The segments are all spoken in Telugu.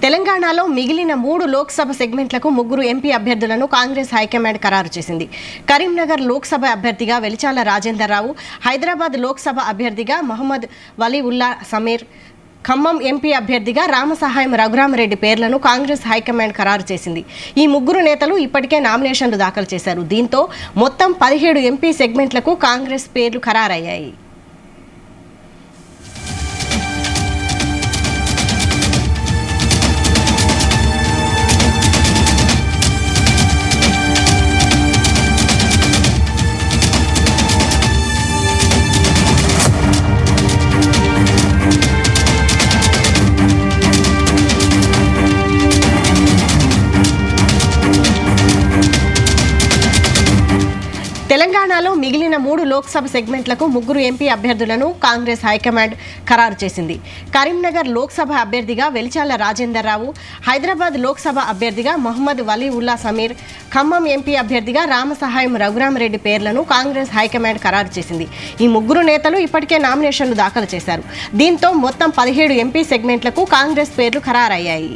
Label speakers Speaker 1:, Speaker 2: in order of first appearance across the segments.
Speaker 1: తెలంగాణలో మిగిలిన 3 లోక్సభ సెగ్మెంట్లకు 3 ఎంపీ అభ్యర్థులను కాంగ్రెస్ హైకమాండ్ ఖరారు చేసింది. కరీంనగర్ లోక్సభ అభ్యర్థిగా వెలిచాల రాజేందర్ రావు, హైదరాబాద్ లోక్సభ అభ్యర్థిగా మహమ్మద్ వలీవుల్లా సమీర్, ఖమ్మం ఎంపీ అభ్యర్థిగా రామసహాయం రఘురామరెడ్డి పేర్లను కాంగ్రెస్ హైకమాండ్ ఖరారు చేసింది. ఈ 3 నేతలు ఇప్పటికే నామినేషన్లు దాఖలు చేశారు. దీంతో మొత్తం 17 ఎంపీ సెగ్మెంట్లకు కాంగ్రెస్ పేర్లు ఖరారయ్యాయి. తెలంగాణలో మిగిలిన 3 లోక్సభ సెగ్మెంట్లకు 3 ఎంపీ అభ్యర్థులను కాంగ్రెస్ హైకమాండ్ ఖరారు చేసింది. కరీంనగర్ లోక్సభ అభ్యర్థిగా వెలిచాల రాజేందర్ రావు, హైదరాబాద్ లోక్సభ అభ్యర్థిగా మహమ్మద్ వలీవుల్లా సమీర్, ఖమ్మం ఎంపీ అభ్యర్థిగా రామసహాయం రఘురామరెడ్డి పేర్లను కాంగ్రెస్ హైకమాండ్ ఖరారు చేసింది. ఈ 3 నేతలు ఇప్పటికే నామినేషన్లు దాఖలు చేశారు. దీంతో మొత్తం 17 ఎంపీ సెగ్మెంట్లకు కాంగ్రెస్ పేర్లు ఖరారయ్యాయి.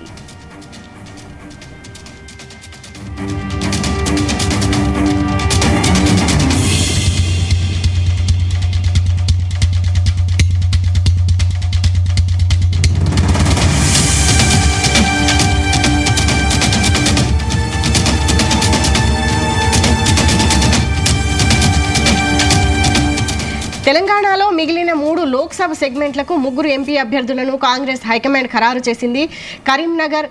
Speaker 1: తెలంగాణలో మిగిలిన 3 లోక్సభ సెగ్మెంట్లకు 3 ఎంపీ అభ్యర్థులను కాంగ్రెస్ హైకమాండ్ ఖరారు చేసింది. కరీంనగర్,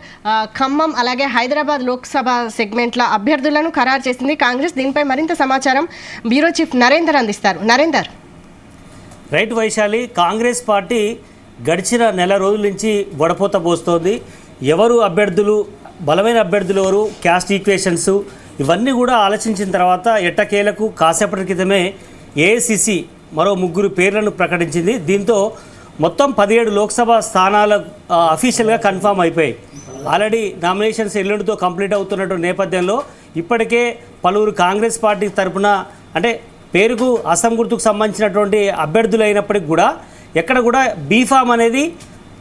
Speaker 1: ఖమ్మం అలాగే హైదరాబాద్ లోక్సభ సెగ్మెంట్ల అభ్యర్థులను ఖరారు చేసింది కాంగ్రెస్. దీనిపై మరింత సమాచారం బ్యూరో చీఫ్ నరేందర్ అందిస్తారు. నరేందర్.
Speaker 2: రైట్ వైశాలి, కాంగ్రెస్ పార్టీ గడిచిన నెల రోజుల నుంచి వడపోత పోస్తోంది. ఎవరు అభ్యర్థులు, బలమైన అభ్యర్థులు ఎవరు, క్యాస్ట్ ఈక్వేషన్స్ ఇవన్నీ కూడా ఆలోచించిన తర్వాత ఎట్టకేలకు కాసేపటి క్రితమే ఏఐసిసి మరో 3 పేర్లను ప్రకటించింది. దీంతో మొత్తం 17 లోక్సభ స్థానాలు అఫీషియల్గా కన్ఫామ్ అయిపోయాయి. ఆల్రెడీ నామినేషన్స్ ఎల్లుండితో కంప్లీట్ అవుతున్నటువంటి నేపథ్యంలో ఇప్పటికే పలువురు కాంగ్రెస్ పార్టీ తరఫున అంటే పేరుకు అస్సాం గుర్తుకు సంబంధించినటువంటి అభ్యర్థులు అయినప్పటికీ కూడా ఎక్కడ కూడా బీఫామ్ అనేది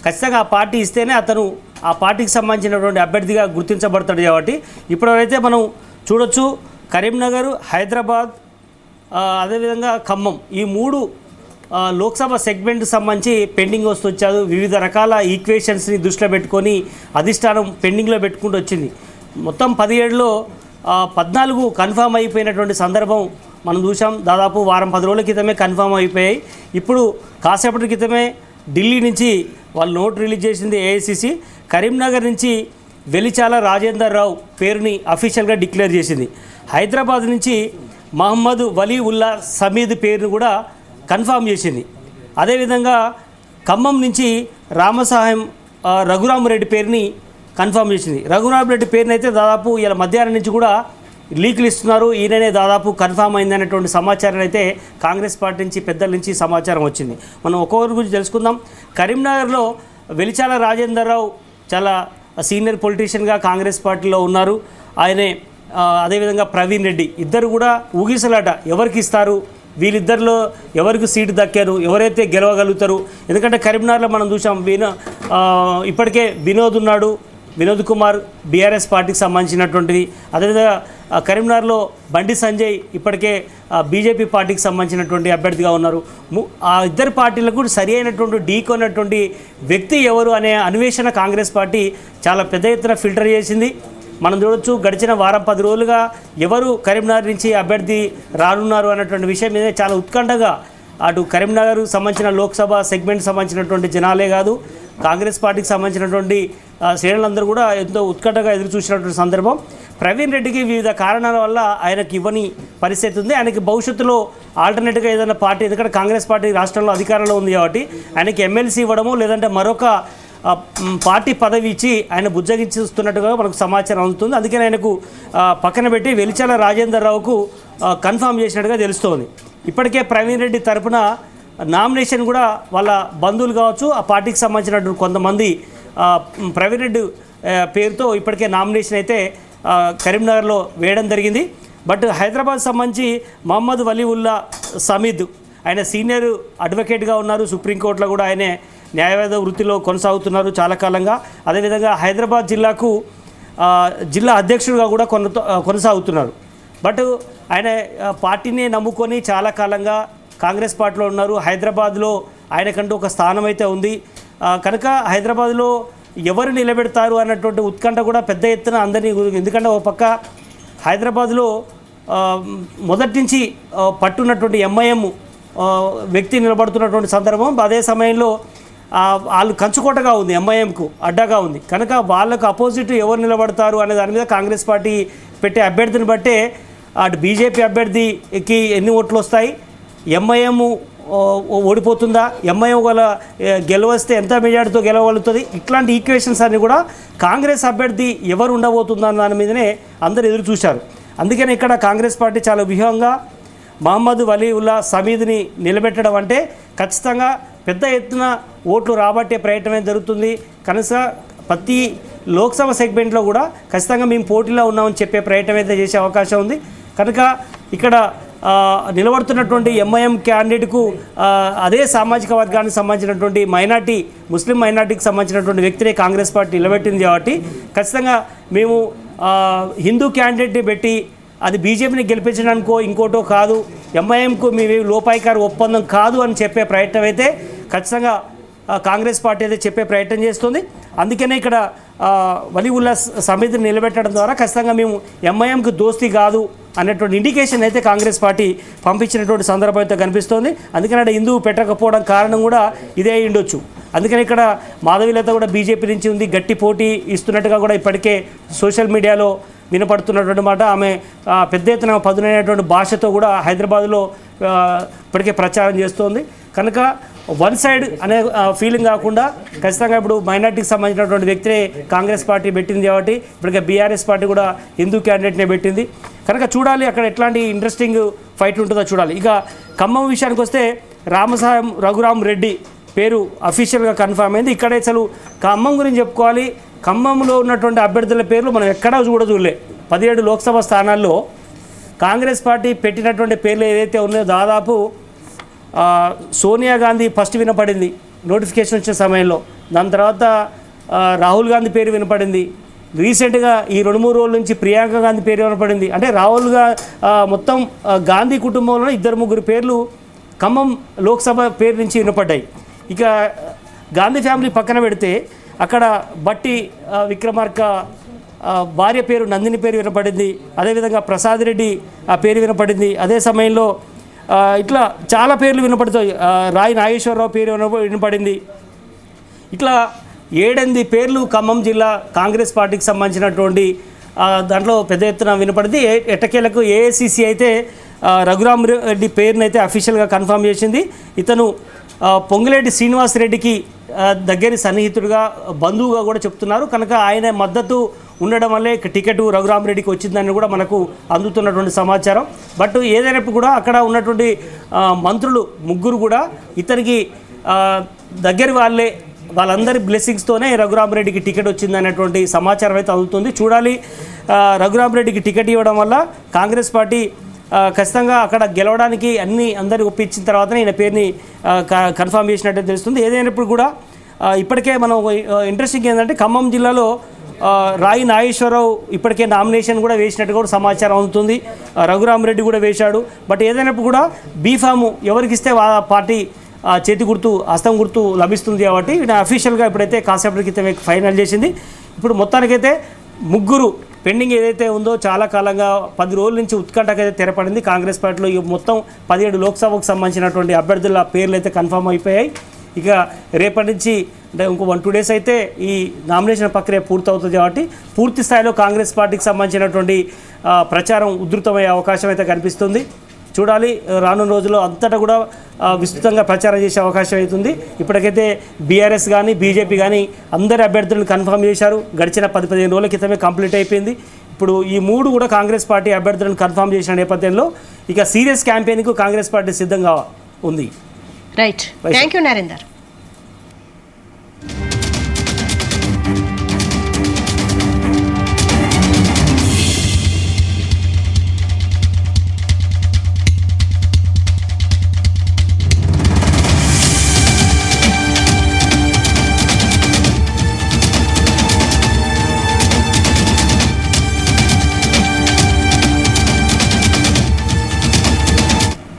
Speaker 2: ఖచ్చితంగా ఆ పార్టీ ఇస్తేనే అతను ఆ పార్టీకి సంబంధించినటువంటి అభ్యర్థిగా గుర్తించబడతాడు. కాబట్టి ఇప్పటివరైతే మనం చూడొచ్చు కరీంనగర్, హైదరాబాద్, అదేవిధంగా ఖమ్మం ఈ 3 లోక్సభ సెగ్మెంట్కి సంబంధించి పెండింగ్ వస్తొచ్చారు. వివిధ రకాల ఈక్వేషన్స్ని దృష్టిలో పెట్టుకొని అధిష్టానం పెండింగ్లో పెట్టుకుంటూ వచ్చింది. మొత్తం 17లో 14 కన్ఫామ్ అయిపోయినటువంటి సందర్భం మనం చూసాం. దాదాపు వారం 10 రోజుల క్రితమే కన్ఫామ్ అయిపోయాయి. ఇప్పుడు కాసేపటి క్రితమే ఢిల్లీ నుంచి వాళ్ళు నోట్ రిలీజ్ చేసింది ఏఐసిసి. కరీంనగర్ నుంచి వెలిచాల రాజేందర్ రావు పేరుని అఫీషియల్గా డిక్లేర్ చేసింది. హైదరాబాద్ నుంచి మహమ్మద్ వలీవుల్లా సమీద్ పేరును కూడా కన్ఫామ్ చేసింది. అదేవిధంగా ఖమ్మం నుంచి రామసహాయం రఘురామరెడ్డి పేరుని కన్ఫామ్ చేసింది. రఘురామరెడ్డి పేరుని అయితే దాదాపు ఇలా మధ్యాహ్నం నుంచి కూడా లీకులు ఇస్తున్నారు. ఈయననే దాదాపు కన్ఫామ్ అయిందనేటువంటి సమాచారం అయితే కాంగ్రెస్ పార్టీ నుంచి పెద్దల నుంచి సమాచారం వచ్చింది. మనం ఒక్కొక్కరి గురించి తెలుసుకుందాం. కరీంనగర్లో వెలిచాల రాజేందర్ రావు చాలా సీనియర్ పొలిటీషియన్గా కాంగ్రెస్ పార్టీలో ఉన్నారు. ఆయనే అదేవిధంగా ప్రవీణ్ రెడ్డి ఇద్దరు కూడా ఊగిసలాట ఎవరికి ఇస్తారు, వీళ్ళిద్దరిలో ఎవరికి సీటు దక్కారు, ఎవరైతే గెలవగలుగుతారు. ఎందుకంటే కరీంనగర్లో మనం చూసాం ఇప్పటికే వినోద్ ఉన్నాడు, వినోద్ కుమార్ బీఆర్ఎస్ పార్టీకి సంబంధించినటువంటిది. అదేవిధంగా కరీంనగర్లో బండి సంజయ్ ఇప్పటికే బీజేపీ పార్టీకి సంబంధించినటువంటి అభ్యర్థిగా ఉన్నారు. ఆ ఇద్దరు పార్టీలకు సరి అయినటువంటి ఢీకొన్నటువంటి వ్యక్తి ఎవరు అనే అన్వేషణ కాంగ్రెస్ పార్టీ చాలా పెద్ద ఎత్తున ఫిల్టర్ చేసింది. మనం చూడొచ్చు గడిచిన వారం 10 రోజులుగా ఎవరు కరీంనగర్ నుంచి అభ్యర్థి రానున్నారు అన్నటువంటి విషయం మీద చాలా ఉత్కంఠగా అటు కరీంనగర్ సంబంధించిన లోక్సభ సెగ్మెంట్ సంబంధించినటువంటి జనాలే కాదు, కాంగ్రెస్ పార్టీకి సంబంధించినటువంటి శ్రేణులందరూ కూడా ఎంతో ఉత్కంఠగా ఎదురు చూసినటువంటి సందర్భం. ప్రవీణ్ రెడ్డికి వివిధ కారణాల వల్ల ఆయనకి ఇవ్వని పరిస్థితి ఉంది. ఆయనకి భవిష్యత్తులో ఆల్టర్నేట్గా ఏదైనా పార్టీ, ఎందుకంటే కాంగ్రెస్ పార్టీ రాష్ట్రంలో అధికారంలో ఉంది కాబట్టి ఆయనకి ఎమ్మెల్సీ ఇవ్వడము లేదంటే మరొక పార్టీ పదవి ఇచ్చి ఆయన బుజ్జగించుతున్నట్టుగా మనకు సమాచారం అందుతుంది. అందుకని ఆయనకు పక్కన పెట్టి వెలిచాల రాజేందర్ రావుకు కన్ఫామ్ చేసినట్టుగా తెలుస్తోంది. ఇప్పటికే ప్రవీణ్ రెడ్డి తరఫున నామినేషన్ కూడా వాళ్ళ బంధువులు కావచ్చు, ఆ పార్టీకి సంబంధించినటువంటి కొంతమంది ప్రవీణ్ రెడ్డి పేరుతో ఇప్పటికే నామినేషన్ అయితే కరీంనగర్లో వేయడం జరిగింది. బట్ హైదరాబాద్ సంబంధించి మహమ్మద్ వలీవుల్లా సమీద్ ఆయన సీనియర్ అడ్వకేట్గా ఉన్నారు, సుప్రీంకోర్టులో కూడా ఆయనే న్యాయవాద వృత్తిలో కొనసాగుతున్నారు చాలా కాలంగా. అదేవిధంగా హైదరాబాద్ జిల్లాకు జిల్లా అధ్యక్షుడిగా కూడా కొనసాగుతున్నారు. బట్ ఆయన పార్టీని నమ్ముకొని చాలా కాలంగా కాంగ్రెస్ పార్టీలో ఉన్నారు. హైదరాబాద్లో ఆయనకంటూ ఒక స్థానం అయితే ఉంది కనుక హైదరాబాద్లో ఎవరు నిలబెడతారు అన్నటువంటి ఉత్కంఠ కూడా పెద్ద ఎత్తున అందరినీ, ఎందుకంటే ఒక పక్క హైదరాబాద్లో మొదటి నుంచి పట్టున్నటువంటి ఎంఐఎం వ్యక్తి నిలబడుతున్నటువంటి సందర్భం. అదే సమయంలో వాళ్ళు కంచుకోటగా ఉంది, ఎంఐఎంకు అడ్డగా ఉంది కనుక వాళ్ళకు అపోజిట్ ఎవరు నిలబడతారు అనే దాని మీద కాంగ్రెస్ పార్టీ పెట్టే అభ్యర్థిని బట్టే అటు బీజేపీ అభ్యర్థికి ఎన్ని ఓట్లు వస్తాయి, ఎంఐఎం ఓడిపోతుందా, ఎంఐఎం గల గెలవస్తే ఎంత మెజార్టీతో గెలవగలుగుతుంది, ఇట్లాంటి ఈక్వేషన్స్ అన్నీ కూడా కాంగ్రెస్ అభ్యర్థి ఎవరు ఉండబోతుందన్న దాని మీదనే అందరు ఎదురు చూశారు. అందుకని ఇక్కడ కాంగ్రెస్ పార్టీ చాలా వ్యూహంగా మహమ్మద్ వలీవుల్లా సమీద్ని నిలబెట్టడం అంటే ఖచ్చితంగా పెద్ద ఎత్తున ఓట్లు రాబట్టే ప్రయత్నమే జరుగుతుంది. కనుక ప్రతి లోక్సభ సెగ్మెంట్లో కూడా ఖచ్చితంగా మేము పోటీలో ఉన్నామని చెప్పే ప్రయత్నం అయితే చేసే అవకాశం ఉంది. కనుక ఇక్కడ నిలబడుతున్నటువంటి ఎంఐఎం క్యాండిడేట్కు అదే సామాజిక వర్గానికి సంబంధించినటువంటి మైనార్టీ, ముస్లిం మైనార్టీకి సంబంధించినటువంటి వ్యక్తినే కాంగ్రెస్ పార్టీ నిలబెట్టింది కాబట్టి ఖచ్చితంగా మేము హిందూ క్యాండిడేట్ని పెట్టి అది బీజేపీని గెలిపించడానికో ఇంకోటో కాదు, ఎంఐఎంకు మీ లోపాయికారు ఒప్పందం కాదు అని చెప్పే ప్రయత్నం అయితే ఖచ్చితంగా కాంగ్రెస్ పార్టీ అయితే చెప్పే ప్రయత్నం చేస్తుంది. అందుకనే ఇక్కడ వలీవుల్లా సమీద్ని నిలబెట్టడం ద్వారా ఖచ్చితంగా మేము ఎంఐఎంకు దోస్తీ కాదు అనేటువంటి ఇండికేషన్ అయితే కాంగ్రెస్ పార్టీ పంపించినటువంటి సందర్భం అయితే కనిపిస్తోంది. అందుకని అక్కడ హిందూ పెట్టకపోవడం కారణం కూడా ఇదే ఉండొచ్చు. అందుకని ఇక్కడ మాధవీలత కూడా బీజేపీ నుంచి ఉంది, గట్టి పోటీ ఇస్తున్నట్టుగా కూడా ఇప్పటికే సోషల్ మీడియాలో వినపడుతున్నటువంటి మాట. ఆమె పెద్ద ఎత్తున పదునైనటువంటి భాషతో కూడా హైదరాబాద్లో ఇప్పటికే ప్రచారం చేస్తోంది. కనుక వన్ సైడ్ అనే ఫీలింగ్ కాకుండా ఖచ్చితంగా ఇప్పుడు మైనార్టీకి సంబంధించినటువంటి వ్యక్తినే కాంగ్రెస్ పార్టీ పెట్టింది కాబట్టి ఇప్పటికే బీఆర్ఎస్ పార్టీ కూడా హిందూ క్యాండిడేట్నే పెట్టింది. కనుక చూడాలి అక్కడ ఎట్లాంటి ఇంట్రెస్టింగ్ ఫైట్ ఉంటుందో చూడాలి. ఇక ఖమ్మం విషయానికి వస్తే రామసాయం రఘురామ్ రెడ్డి పేరు అఫీషియల్గా కన్ఫర్మ్ అయింది. ఇక్కడే అసలు ఖమ్మం గురించి చెప్పుకోవాలి. ఖమ్మంలో ఉన్నటువంటి అభ్యర్థుల పేర్లు మనం ఎక్కడా చూడలే. 17 లోక్సభ స్థానాల్లో కాంగ్రెస్ పార్టీ పెట్టినటువంటి పేర్లు ఏదైతే ఉన్నాయో దాదాపు సోనియా గాంధీ ఫస్ట్ వినపడింది నోటిఫికేషన్ వచ్చిన సమయంలో, దాని తర్వాత రాహుల్ గాంధీ పేరు వినపడింది, రీసెంట్గా ఈ 2-3 రోజుల నుంచి ప్రియాంక గాంధీ పేరు వినపడింది. అంటే మొత్తం గాంధీ కుటుంబంలో 2-3 పేర్లు ఖమ్మం లోక్సభ పేరు నుంచి వినపడ్డాయి. ఇక గాంధీ ఫ్యామిలీ పక్కన పెడితే అక్కడ బట్టి విక్రమార్క భార్య పేరు నందిని పేరు వినపడింది, అదేవిధంగా ప్రసాద్ రెడ్డి ఆ పేరు వినపడింది. అదే సమయంలో ఇట్లా చాలా పేర్లు వినపడతాయి. రాయి నాగేశ్వరరావు పేరు వినపడింది. ఇట్లా 7-8 పేర్లు ఖమ్మం జిల్లా కాంగ్రెస్ పార్టీకి సంబంధించినటువంటి దాంట్లో పెద్ద ఎత్తున వినపడింది. ఎట్టకేలకు ఏఐసిసి అయితే రఘురామ్ రెడ్డి పేరునైతే అయితే అఫీషియల్గా కన్ఫర్మ్ చేసింది. ఇతను పొంగులేటి శ్రీనివాస్ రెడ్డికి దగ్గరి సన్నిహితుడిగా, బంధువుగా కూడా చెప్తున్నారు. కనుక ఆయన మద్దతు ఉండడం వల్లే టికెట్ రఘురామ్ రెడ్డికి వచ్చిందని కూడా మనకు అందుతున్నటువంటి సమాచారం. బట్ ఏదైనప్పుడు కూడా అక్కడ ఉన్నటువంటి మంత్రులు 3 కూడా ఇతనికి దగ్గరి వాళ్ళందరి బ్లెస్సింగ్స్తోనే రఘురామ్ రెడ్డికి టికెట్ వచ్చిందనేటువంటి సమాచారం అయితే అందుతుంది. చూడాలి రఘురామ్ రెడ్డికి టికెట్ ఇవ్వడం వల్ల కాంగ్రెస్ పార్టీ ఖచ్చితంగా అక్కడ గెలవడానికి అందరినీ ఒప్పించిన తర్వాతనే ఈయన పేరుని కన్ఫర్మ్ చేసినట్టే తెలుస్తుంది. ఏదైనప్పుడు కూడా ఇప్పటికే మనం ఇంట్రెస్టింగ్ ఏంటంటే ఖమ్మం జిల్లాలో రాయి నాగేశ్వరరావు ఇప్పటికే నామినేషన్ కూడా వేసినట్టు కూడా సమాచారం అందుతుంది. రఘురామ్ రెడ్డి కూడా వేశాడు. బట్ ఏదైనప్పుడు కూడా బీఫాము ఎవరికి ఇస్తే పార్టీ చేతి గుర్తు, హస్తం గుర్తు లభిస్తుంది కాబట్టి అఫీషియల్గా ఇప్పుడైతే కాసేపటి క్రితం ఫైనల్ చేసింది. ఇప్పుడు మొత్తానికైతే 3 పెండింగ్ ఏదైతే ఉందో చాలా కాలంగా 10 రోజుల నుంచి ఉత్కంఠకైతే తెరపడింది కాంగ్రెస్ పార్టీలో. మొత్తం 17 లోక్సభకు సంబంధించినటువంటి అభ్యర్థుల పేర్లు అయితే కన్ఫర్మ్ అయిపోయాయి. ఇక రేపటి నుంచి అంటే ఇంకో 1-2 days అయితే ఈ నామినేషన్ ప్రక్రియ పూర్తవుతుంది కాబట్టి పూర్తి స్థాయిలో కాంగ్రెస్ పార్టీకి సంబంధించినటువంటి ప్రచారం ఉధృతమయ్యే అవకాశం అయితే కనిపిస్తుంది. చూడాలి రానున్న రోజుల్లో అంతటా కూడా విస్తృతంగా ప్రచారం చేసే అవకాశం అవుతుంది. ఇప్పటికైతే బీఆర్ఎస్ కానీ బీజేపీ కానీ అందరి అభ్యర్థులను కన్ఫర్మ్ చేశారు. గడిచిన 10-15 రోజుల క్రితమే కంప్లీట్ అయిపోయింది. ఇప్పుడు ఈ 3 కూడా కాంగ్రెస్ పార్టీ అభ్యర్థులను కన్ఫర్మ్ చేసిన నేపథ్యంలో ఇక సీరియస్ క్యాంపెయిన్కు కాంగ్రెస్ పార్టీ సిద్ధంగా ఉంది.
Speaker 1: Right, thank you Narender.